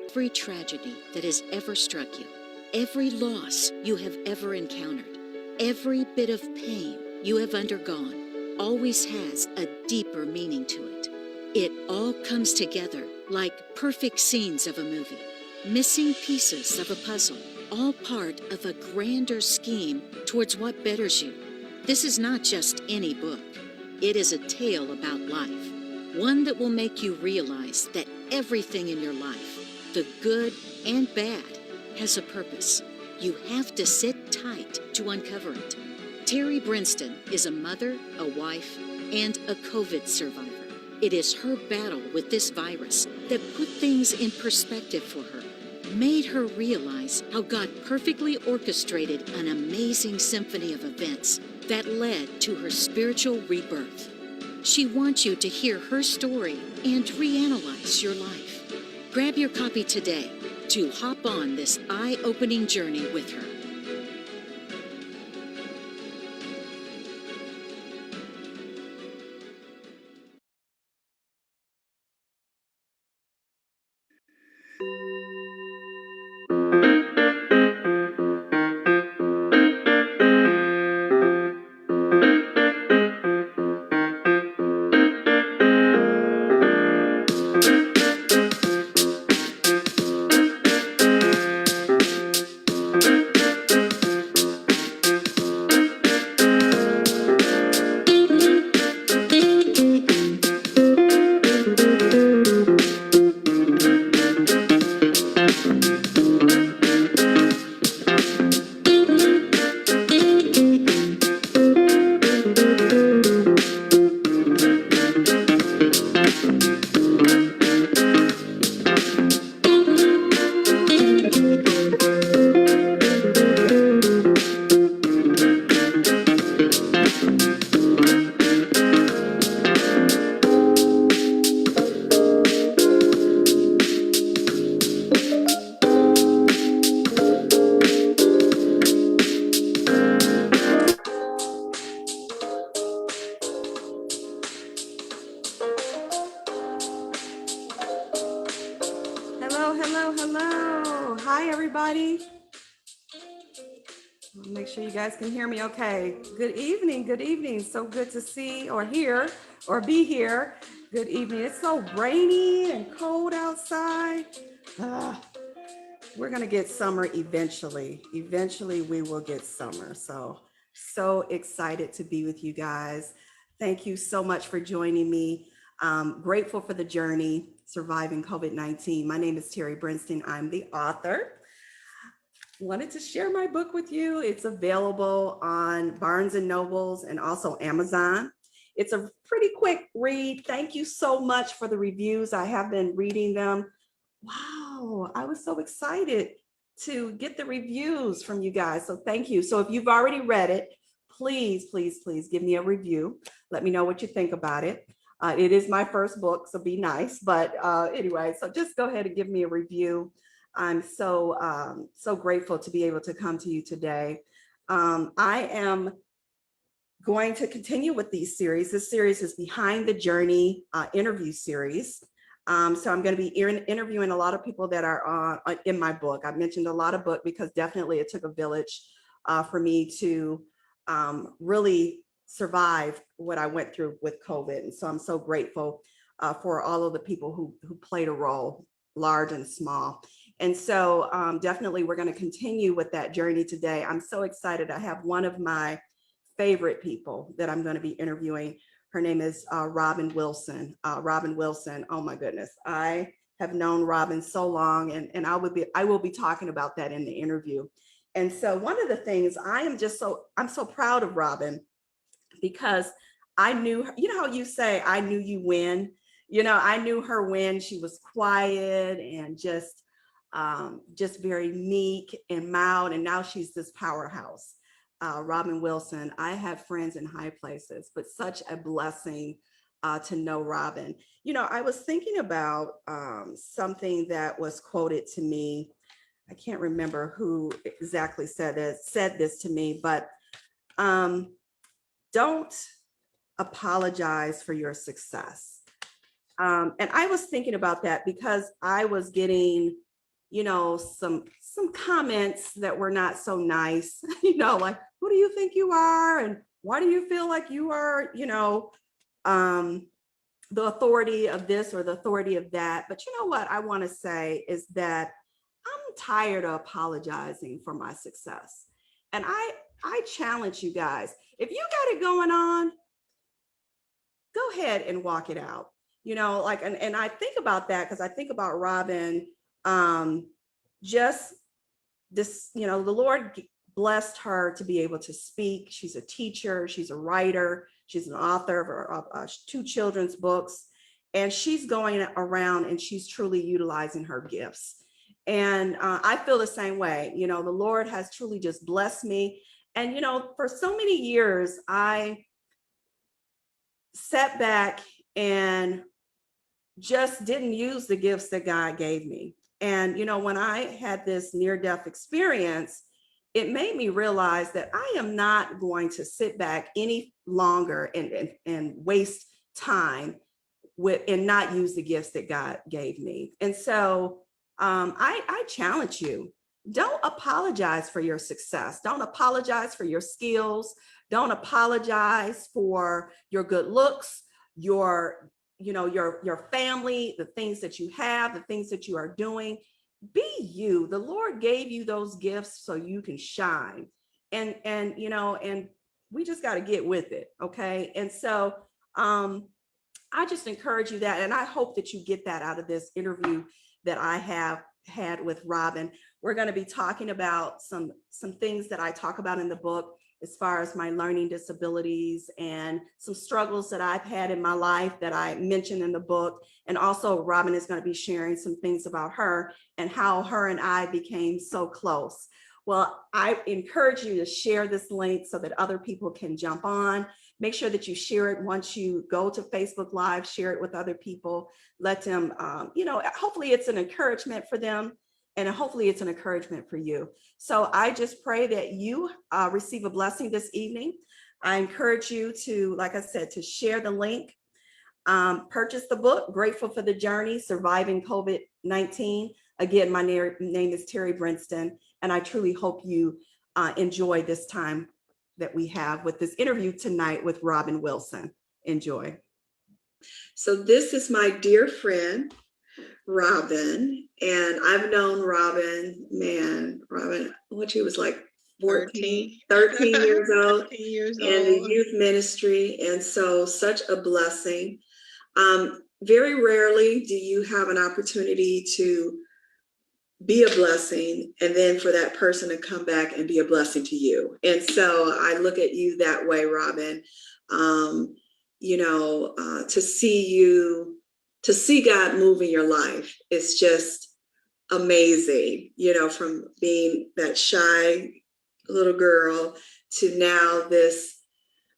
Every tragedy that has ever struck you, every loss you have ever encountered, every bit of pain you have undergone always has a deeper meaning to it. It all comes together like perfect scenes of a movie, missing pieces of a puzzle, all part of a grander scheme towards what betters you. This is not just any book. It is a tale about life, one that will make you realize that everything in your life, the good and bad, has a purpose. You have to sit tight to uncover it. Terry Brinston is a mother, a wife, and a COVID survivor. It is her battle with this virus that put things in perspective for her, made her realize how God perfectly orchestrated an amazing symphony of events that led to her spiritual rebirth. She wants you to hear her story and reanalyze your life. Grab your copy today to hop on this eye-opening journey with her. Hello. Hi, everybody. I'll make sure you guys can hear me okay. Good evening. So good to see or hear or be here. Good evening. It's so rainy and cold outside. We're going to get summer eventually. Eventually, we will get summer. So excited to be with you guys. Thank you so much for joining me. Grateful for the journey, surviving COVID-19. My name is Terry Brinston. I'm the author. Wanted to share my book with you. It's available on Barnes and Nobles and also Amazon. It's a pretty quick read. Thank you so much for the reviews. I have been reading them. Wow, I was so excited to get the reviews from you guys. So thank you. So if you've already read it, please give me a review. Let me know what you think about it. It is my first book, so be nice. But anyway, so just go ahead and give me a review. I'm so grateful to be able to come to you today. I am going to continue with these series. This series is Behind the Journey interview series. So I'm going to be interviewing a lot of people that are in my book. I've mentioned a lot of book because definitely it took a village for me to really survive what I went through with COVID. And so I'm so grateful for all of the people who played a role, large and small. And so definitely we're going to continue with that journey today. I'm so excited. I have one of my favorite people that I'm going to be interviewing. Her name is Robin Wilson. Robin Wilson, oh my goodness. I have known Robin so long, and I will be talking about that in the interview. And so one of the things I'm so proud of Robin, because I knew her, you know how you say, I knew you when, I knew her when she was quiet and just very meek and mild. And now she's this powerhouse. Robin Wilson, I have friends in high places, but such a blessing to know Robin. I was thinking about something that was quoted to me. I can't remember who exactly said this to me, but don't apologize for your success. And I was thinking about that because I was getting, some comments that were not so nice, like, who do you think you are? And why do you feel like you are, the authority of this or the authority of that? But you know what I want to say is that I'm tired of apologizing for my success. And I challenge you guys, if you got it going on, go ahead and walk it out. And I think about that because I think about Robin, just this, the Lord blessed her to be able to speak. She's a teacher, she's a writer, she's an author of 2 children's books, and she's going around and she's truly utilizing her gifts. And I feel the same way. The Lord has truly just blessed me. And, for so many years, I sat back and just didn't use the gifts that God gave me. And, when I had this near-death experience, it made me realize that I am not going to sit back any longer and waste time and not use the gifts that God gave me. And so I challenge you, don't apologize for your success. Don't apologize for your skills. Don't apologize for your good looks, your family, the things that you have, the things that you are doing. Be you. The Lord gave you those gifts so you can shine. And we just got to get with it. Okay. And so I just encourage you that, and I hope that you get that out of this interview that I have had with Robin. We're going to be talking about some things that I talk about in the book as far as my learning disabilities and some struggles that I've had in my life that I mentioned in the book. And also Robin is going to be sharing some things about her and how her and I became so close. Well, I encourage you to share this link so that other people can jump on. Make sure that you share it once you go to Facebook Live, share it with other people. Let them, hopefully it's an encouragement for them. And hopefully it's an encouragement for you. So I just pray that you receive a blessing this evening. I encourage you to, like I said, to share the link, purchase the book, Grateful for the Journey, Surviving COVID-19. Again, my name is Terry Brinston, and I truly hope you enjoy this time that we have with this interview tonight with Robin Wilson. Enjoy. So this is my dear friend, Robin, and I've known Robin, when she was like 13 years old in the youth ministry. And so such a blessing. Very rarely do you have an opportunity to be a blessing and then for that person to come back and be a blessing to you. And so I look at you that way, Robin. To see God move in your life is just amazing, from being that shy little girl to now this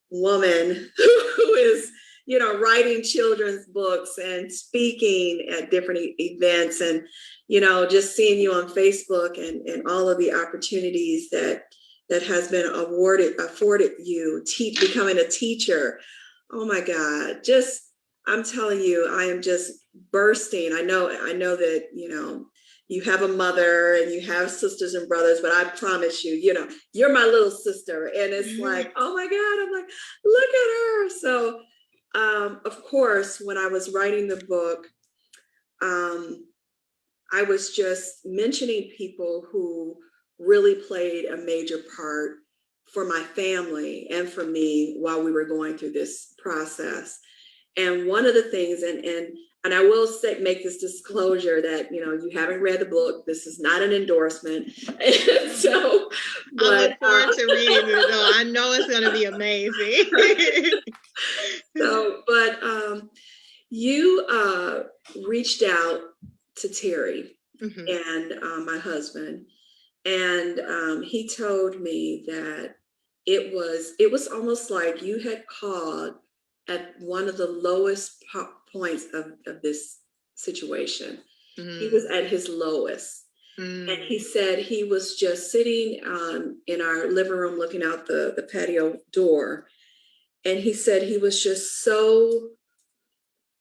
woman who is, writing children's books and speaking at different events, and, just seeing you on Facebook and all of the opportunities that has been afforded you, becoming a teacher. Oh my God, I'm telling you, I am just bursting. I know that, you have a mother and you have sisters and brothers, but I promise you, you're my little sister. And it's like, oh my God, I'm like, look at her. So, of course, when I was writing the book, I was just mentioning people who really played a major part for my family and for me while we were going through this process. And one of the things, and I will make this disclosure that, you haven't read the book. This is not an endorsement. So, I look forward to reading it, though. I know it's going to be amazing. You reached out to Terry and my husband, and he told me that it was almost like you had called at one of the lowest points of this situation. He was at his lowest. And he said he was just sitting in our living room looking out the patio door. And he said he was just so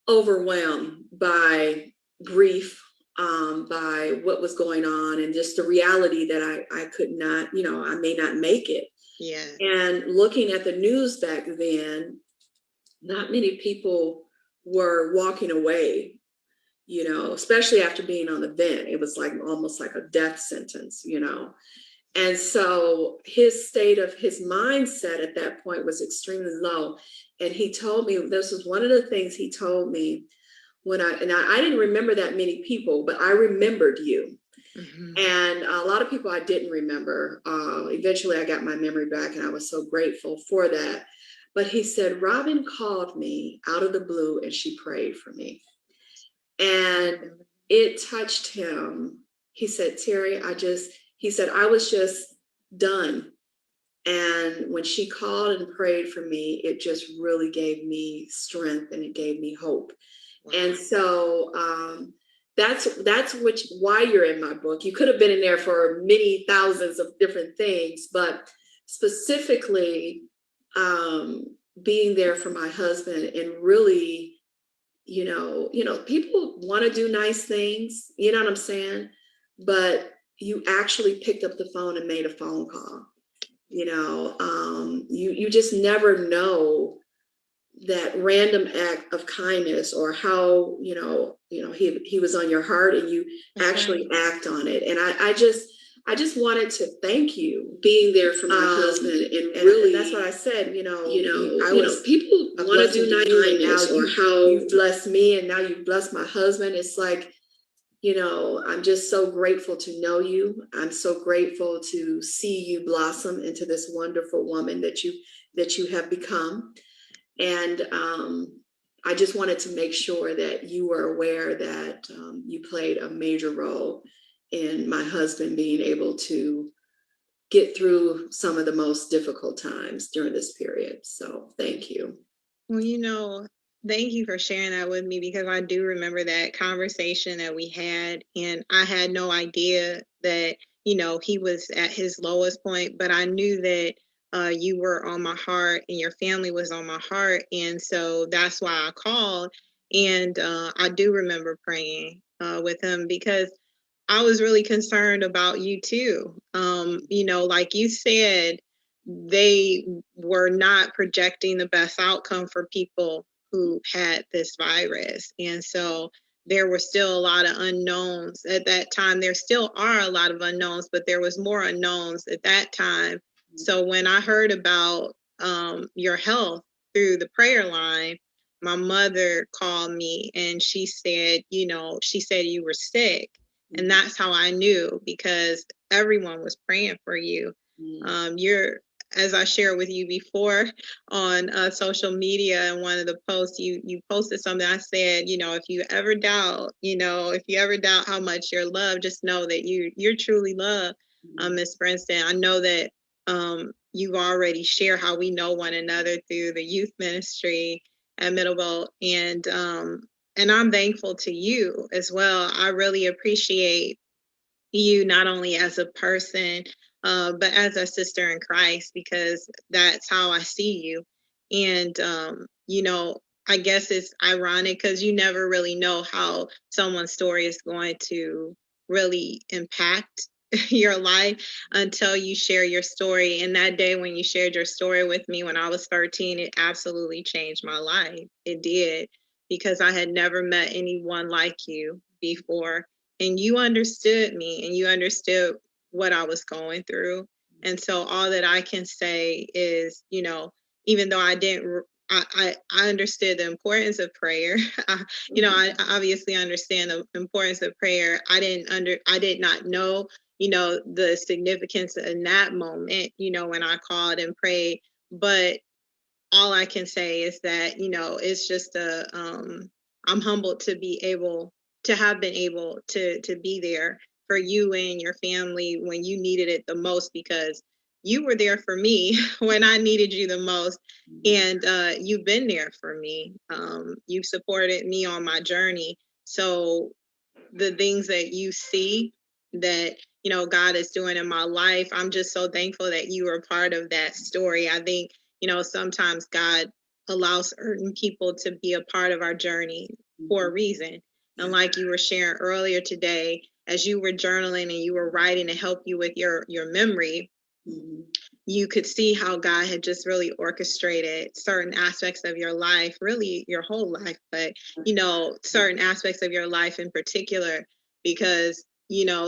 overwhelmed by grief, by what was going on, and just the reality that I could not, I may not make it. Yeah. And looking at the news back then, not many people were walking away, especially after being on the vent. It was like almost like a death sentence. And so his mindset at that point was extremely low. And he told me, this was one of the things he told me I didn't remember that many people, but I remembered you. Mm-hmm. And a lot of people I didn't remember. Eventually I got my memory back, and I was so grateful for that. But he said, Robin called me out of the blue and she prayed for me. And it touched him. He said, Terry, I was just done. And when she called and prayed for me, it just really gave me strength and it gave me hope. Wow. And so that's why you're in my book. You could have been in there for many thousands of different things, but specifically being there for my husband and really, people want to do nice things, you know what I'm saying? But you actually picked up the phone and made a phone call. You just never know that random act of kindness, or how, he was on your heart and you actually act on it. And I just wanted to thank you being there for my husband, and really, and that's what I said, people want to do kindness, or how you've blessed me and now you've blessed my husband. It's like, I'm just so grateful to know you. I'm so grateful to see you blossom into this wonderful woman that you have become. And I just wanted to make sure that you were aware that you played a major role in my husband being able to get through some of the most difficult times during this period. So thank you. Well, thank you for sharing that with me, because I do remember that conversation that we had, and I had no idea that, he was at his lowest point, but I knew that you were on my heart and your family was on my heart. And so that's why I called. And I do remember praying with him, because I was really concerned about you too. Like you said, they were not projecting the best outcome for people who had this virus. And so there were still a lot of unknowns at that time. There still are a lot of unknowns, but there was more unknowns at that time. So when I heard about your health through the prayer line, my mother called me and she said, she said you were sick. And that's how I knew, because everyone was praying for you. You're, as I shared with you before on social media, and one of the posts, you posted something. I said, if you ever doubt how much you're loved, just know that you're truly loved, Miss Brinston. I know that you've already shared how we know one another through the youth ministry at Middlebolt, and I'm thankful to you as well. I really appreciate you, not only as a person, but as a sister in Christ, because that's how I see you. And, I guess it's ironic because you never really know how someone's story is going to really impact your life until you share your story. And that day when you shared your story with me when I was 13, it absolutely changed my life. It did, because I had never met anyone like you before. And you understood me and you understood what I was going through. And so all that I can say is, even though I didn't, I understood the importance of prayer. I obviously understand the importance of prayer. I did not know, the significance in that moment, when I called and prayed. But all I can say is that, it's just I'm humbled to have been able to be there for you and your family when you needed it the most, because you were there for me when I needed you the most. And you've been there for me. You've supported me on my journey. So the things that you see that, God is doing in my life, I'm just so thankful that you were part of that story. I think, sometimes God allows certain people to be a part of our journey for a reason. And like you were sharing earlier today, as you were journaling and you were writing to help you with your memory, you could see how God had just really orchestrated certain aspects of your life, really your whole life, but, certain aspects of your life in particular, because,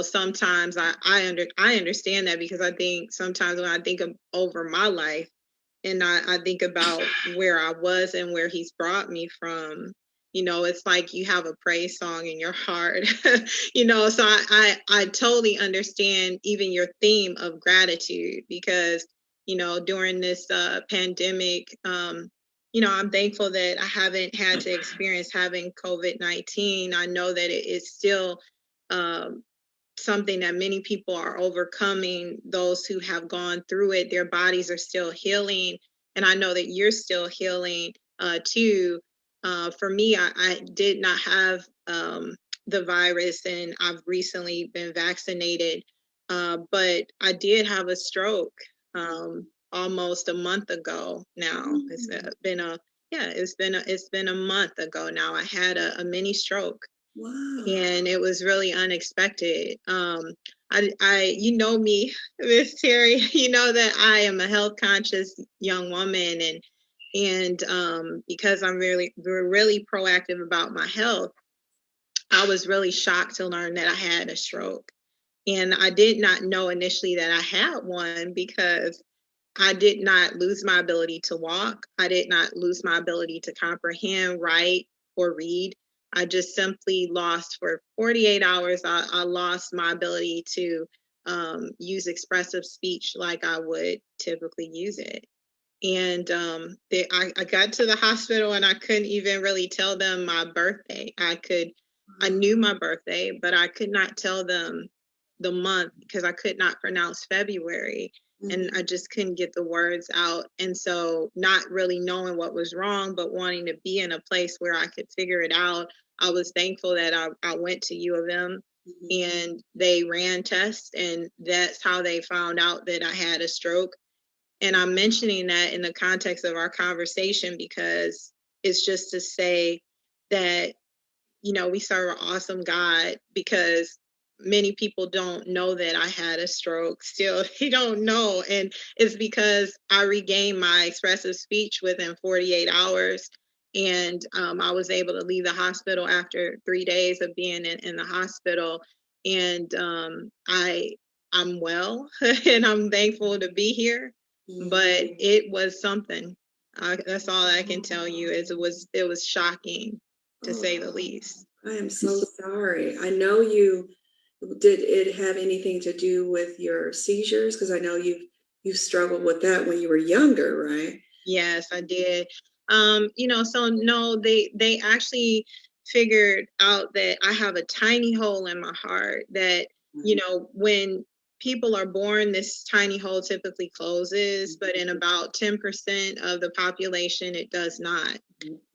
sometimes I understand that, because I think sometimes when I think over my life and I think about where I was and where he's brought me from, it's like you have a praise song in your heart, so I totally understand even your theme of gratitude, because, during this pandemic, I'm thankful that I haven't had to experience having COVID-19. I know that it is still something that many people are overcoming. Those who have gone through it, their bodies are still healing. And I know that you're still healing too. For me, I did not have the virus, and I've recently been vaccinated. But I did have a stroke almost a month ago now. It's been a month ago now. I had a mini stroke. Wow. And it was really unexpected. You know me, Miss Terry, you know that I am a health conscious young woman, and because I'm really proactive about my health, I was really shocked to learn that I had a stroke. And I did not know initially that I had one, because I did not lose my ability to walk. I did not lose my ability to comprehend, write, or read. I just simply lost for 48 hours. I lost my ability to use expressive speech like I would typically use it. And I got to the hospital and I couldn't even really tell them my birthday. I knew my birthday, but I could not tell them the month, because I could not pronounce February. And I just couldn't get the words out. And so, not really knowing what was wrong, but wanting to be in a place where I could figure it out, I was thankful that I went to U of M and they ran tests, and that's how they found out that I had a stroke. And I'm mentioning that in the context of our conversation, because it's just to say that, we serve an awesome God, because many people don't know that I had a stroke. Still, they don't know. And it's because I regained my expressive speech within 48 hours. And I was able to leave the hospital after 3 days of being in the hospital. And I'm well, and I'm thankful to be here. But it was something. That's all I can tell you, is it was shocking, to say the least. I am so sorry. I know did it have anything to do with your seizures? Because I know you struggled with that when you were younger, right? Yes, I did. So no, they actually figured out that I have a tiny hole in my heart that, when people are born, this tiny hole typically closes, but in about 10% of the population, it does not.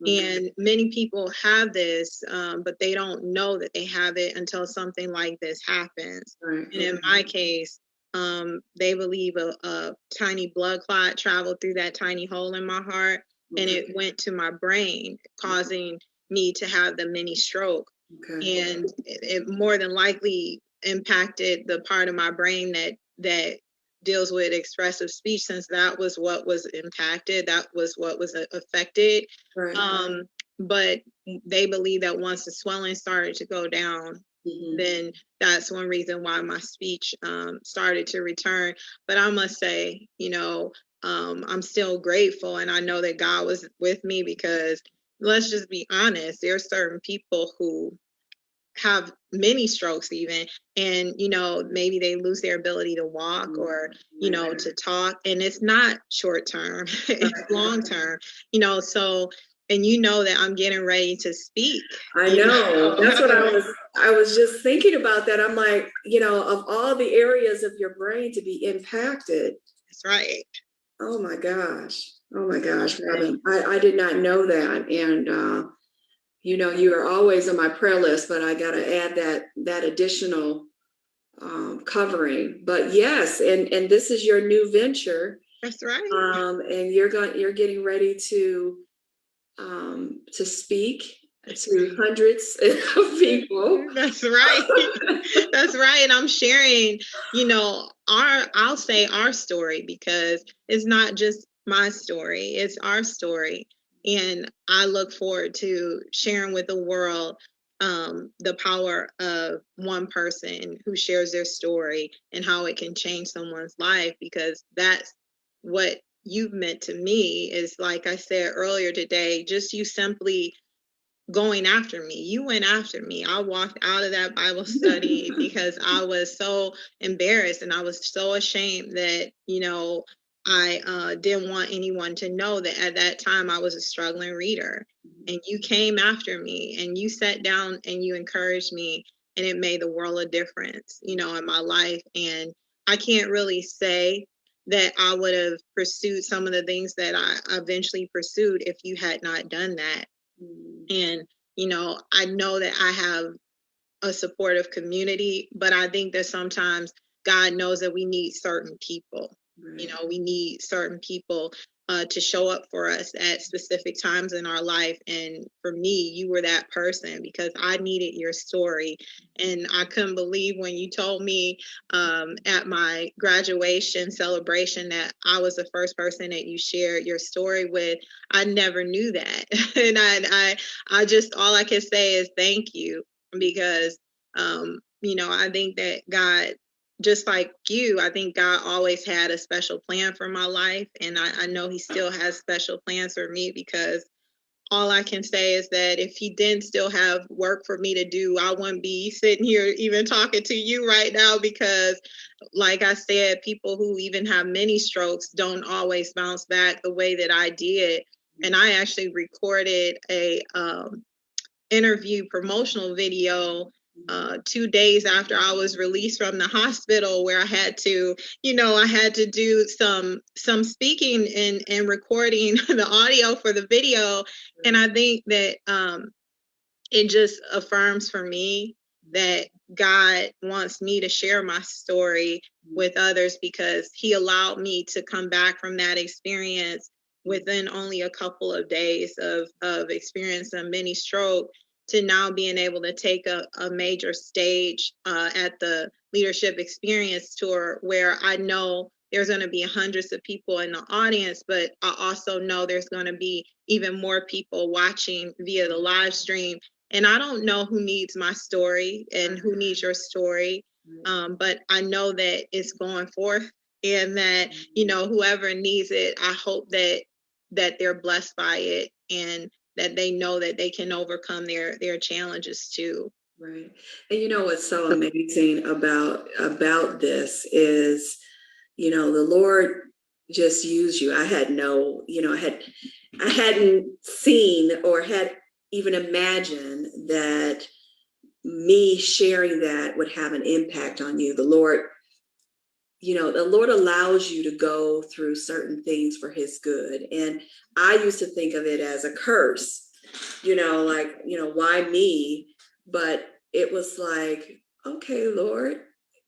And many people have this, but they don't know that they have it until something like this happens. Right. And in my case, they believe a tiny blood clot traveled through that tiny hole in my heart, and it went to my brain, causing me to have the mini stroke. And it more than likely impacted the part of my brain that deals with expressive speech, since that was what was impacted, that was what was affected. Right. But they believe that once the swelling started to go down, then that's one reason why my speech started to return. But I must say, I'm still grateful, and I know that God was with me, because let's just be honest, there are certain people who have many strokes even, and maybe they lose their ability to walk, or to talk, and it's not short term, it's long term, so, and that I'm getting ready to speak. I know. That's what I was just thinking about that. I'm like, of all the areas of your brain to be impacted. That's right. Oh my gosh, Robin. I did not know that. And you are always on my prayer list, but I got to add that additional covering. But yes, and this is your new venture, That's right. And you're getting ready to speak to hundreds of people. That's right. That's right. And I'm sharing, I'll say our story, because it's not just my story, it's our story. And I look forward to sharing with the world the power of one person who shares their story and how it can change someone's life, because that's what you've meant to me. Is, like I said earlier today, just you simply going after me. You went after me. I walked out of that Bible study because I was so embarrassed, and I was so ashamed that, I didn't want anyone to know that at that time I was a struggling reader. And you came after me, and you sat down and you encouraged me, and it made the world a difference, in my life. And I can't really say that I would have pursued some of the things that I eventually pursued if you had not done that. And, I know that I have a supportive community, but I think that sometimes God knows that we need certain people. Right. We need certain people to show up for us at specific times in our life. And for me, you were that person, because I needed your story. And I couldn't believe when you told me at my graduation celebration that I was the first person that you shared your story with. I never knew that. And I just, all I can say is thank you, because I think that God, just like you, I think God always had a special plan for my life. And I know he still has special plans for me, because all I can say is that if he didn't still have work for me to do, I wouldn't be sitting here even talking to you right now, because like I said, people who even have many strokes don't always bounce back the way that I did. And I actually recorded a interview promotional video 2 days after I was released from the hospital, where I had to do some speaking and recording the audio for the video. And I think that it just affirms for me that God wants me to share my story with others, because he allowed me to come back from that experience within only a couple of days of experiencing a mini stroke, to now being able to take a major stage at the Leadership Experience Tour, where I know there's going to be hundreds of people in the audience, but I also know there's going to be even more people watching via the live stream. And I don't know who needs my story and who needs your story, but I know that it's going forth, and that, whoever needs it, I hope that they're blessed by it, and that they know that they can overcome their challenges too. Right. And you know what's so amazing about this is, the Lord just used you. I had no, I hadn't seen or had even imagined that me sharing that would have an impact on you. The Lord allows you to go through certain things for his good. And I used to think of it as a curse, why me? But it was like, okay, Lord,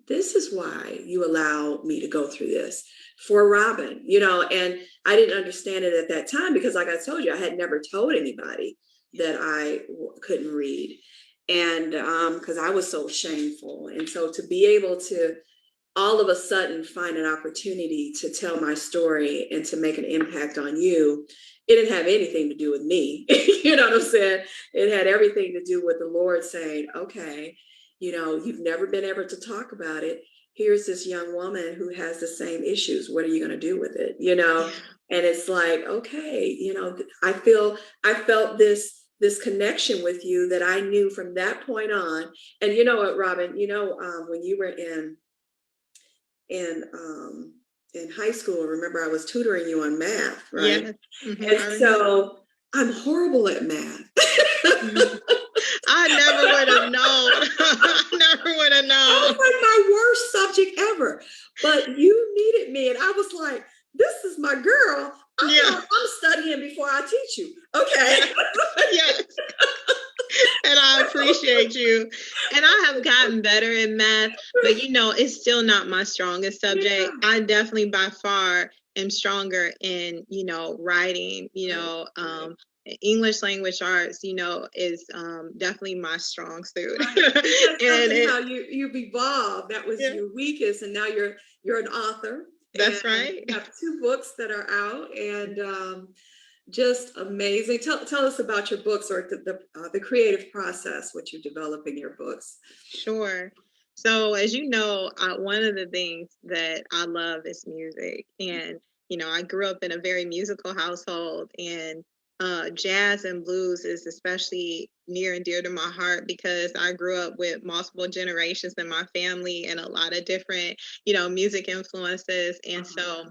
this is why you allow me to go through this for Robin, and I didn't understand it at that time, because like I told you, I had never told anybody that I couldn't read. And because I was so shameful. And so to be able to all of a sudden find an opportunity to tell my story and to make an impact on you, it didn't have anything to do with me. You know what I'm saying? It had everything to do with the Lord saying, okay, you've never been able to talk about it. Here's this young woman who has the same issues. What are you going to do with it? And it's like, okay, I felt this connection with you that I knew from that point on. And you know what, Robin, when you were in high school, remember I was tutoring you on math, right? Yeah. Mm-hmm. And so I'm horrible at math. I never would have known. I never would have known. It was like my worst subject ever. But you needed me, and I was like, this is my girl. I'm studying before I teach you. Okay. Yes. And I appreciate you. And I have gotten better in math, but it's still not my strongest subject. I definitely by far am stronger in, writing, English language arts, is definitely my strong suit. Right. Because And somehow you've evolved. That was yeah, your weakest, and now you're an author, that's and right. you have 2 books that are out, and just amazing. Tell us about your books, or the creative process, what you develop in your books. Sure. So, as you know, one of the things that I love is music. And, I grew up in a very musical household, and jazz and blues is especially near and dear to my heart because I grew up with multiple generations in my family and a lot of different, music influences. And so,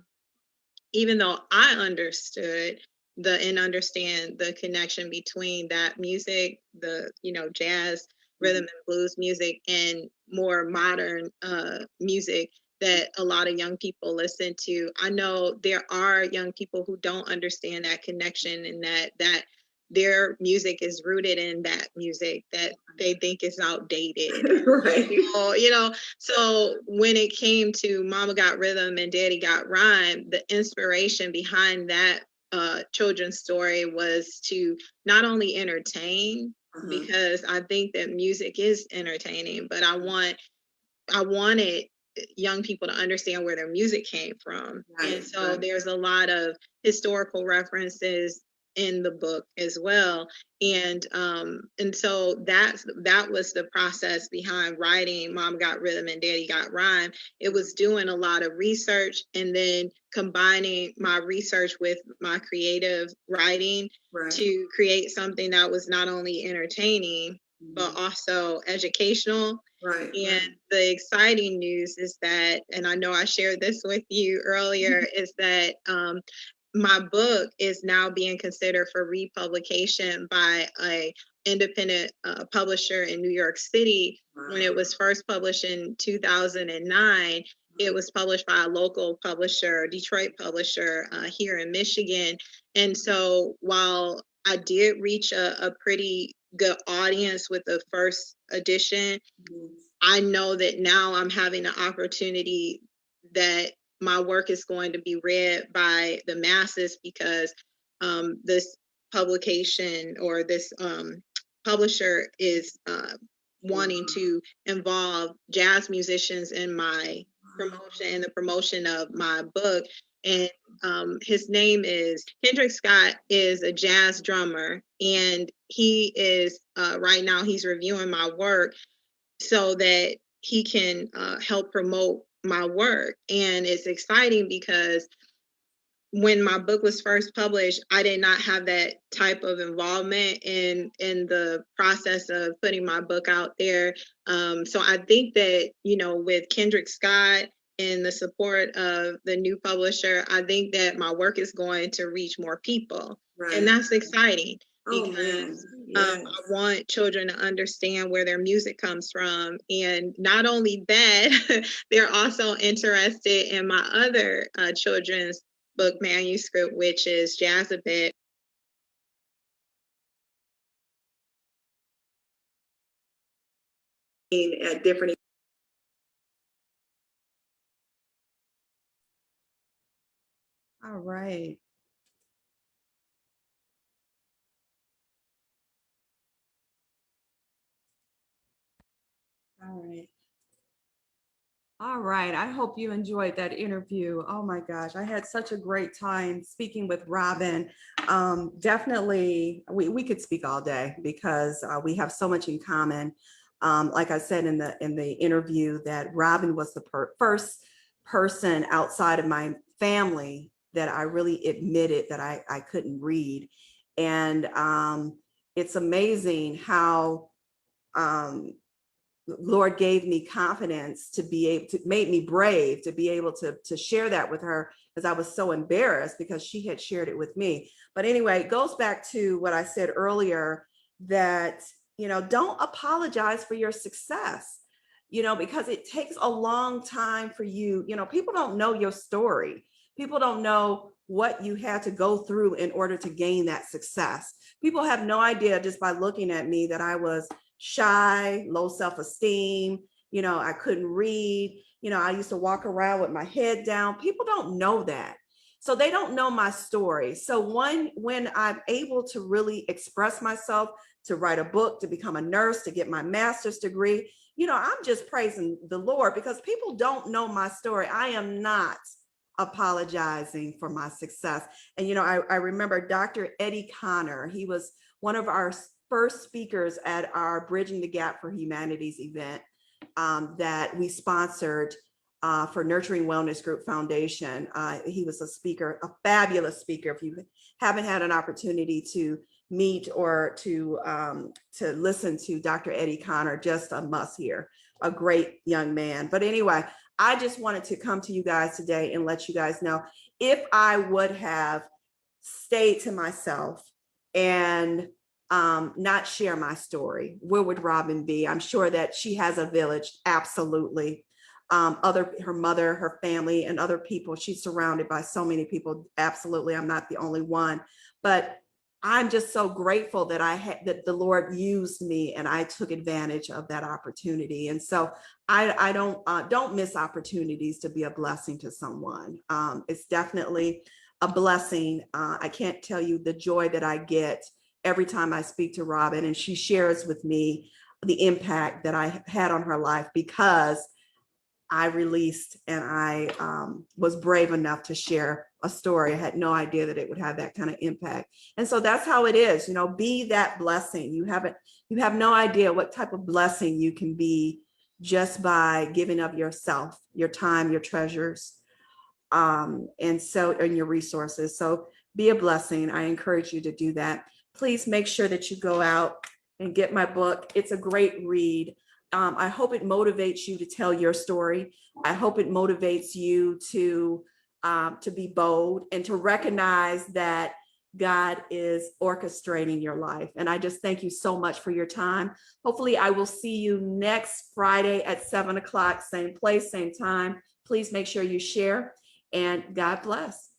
even though I understood and understand the connection between that music, the jazz, rhythm and blues music, and more modern music that a lot of young people listen to, I know there are young people who don't understand that connection, and that their music is rooted in that music that they think is outdated. Right. So when it came to Mama Got Rhythm and Daddy Got Rhyme, the inspiration behind that children's story was to not only entertain, because I think that music is entertaining, but I wanted young people to understand where their music came from. Right, And so right. there's a lot of historical references in the book as well. And so that was the process behind writing Mom Got Rhythm and Daddy Got Rhyme. It was doing a lot of research and then combining my research with my creative writing Right. to create something that was not only entertaining but also educational. Right. And the exciting news is that, and I know I shared this with you earlier, is that my book is now being considered for republication by a independent publisher in New York City. Wow. When it was first published in 2009, it was published by a local publisher, Detroit publisher here in Michigan. And so while I did reach a pretty good audience with the first edition, I know that now I'm having an opportunity that my work is going to be read by the masses because this publication or this publisher is wanting to involve jazz musicians in my promotion and the promotion of my book. And his name is Kendrick Scott, is a jazz drummer, and he is right now he's reviewing my work so that he can help promote my work. And it's exciting because when my book was first published, I did not have that type of involvement in the process of putting my book out there. So I think that, with Kendrick Scott and the support of the new publisher, I think that my work is going to reach more people. Right. And that's exciting. Because I want children to understand where their music comes from. And not only that, they're also interested in my other children's book manuscript, which is Jazzabit. At different. All right. All right. All right. I hope you enjoyed that interview. Oh my gosh, I had such a great time speaking with Robin. Definitely, we could speak all day because we have so much in common. Like I said in the interview, that Robin was the first person outside of my family that I really admitted that I couldn't read. And it's amazing how Lord gave me confidence to be able to, made me brave to be able to share that with her, because I was so embarrassed because she had shared it with me. But anyway, it goes back to what I said earlier, that, don't apologize for your success, because it takes a long time for you. People don't know your story. People don't know what you had to go through in order to gain that success. People have no idea just by looking at me that I was shy, low self-esteem, I couldn't read, I used to walk around with my head down. People don't know that. So they don't know my story. So when I'm able to really express myself, to write a book, to become a nurse, to get my master's degree, I'm just praising the Lord because people don't know my story. I am not apologizing for my success. And, I remember Dr. Eddie Connor, he was one of our first speakers at our Bridging the Gap for Humanities event that we sponsored for Nurturing Wellness Group Foundation. He was a speaker, a fabulous speaker. If you haven't had an opportunity to meet or to listen to Dr. Eddie Connor, just a must hear, a great young man. But anyway, I just wanted to come to you guys today and let you guys know, if I would have stayed to myself and not share my story, where would Robin be? I'm sure that she has a village, absolutely. Her mother, her family, and other people. She's surrounded by so many people. Absolutely, I'm not the only one. But I'm just so grateful that that the Lord used me and I took advantage of that opportunity. And so I don't miss opportunities to be a blessing to someone. It's definitely a blessing. I can't tell you the joy that I get every time I speak to Robin and she shares with me the impact that I had on her life because I released and I was brave enough to share a story. I had no idea that it would have that kind of impact. And so that's how it is, be that blessing. You have no idea what type of blessing you can be just by giving of yourself, your time, your treasures, and your resources. So be a blessing. I encourage you to do that. Please make sure that you go out and get my book. It's a great read. I hope it motivates you to tell your story. I hope it motivates you to be bold and to recognize that God is orchestrating your life. And I just thank you so much for your time. Hopefully I will see you next Friday at 7:00, same place, same time. Please make sure you share, and God bless.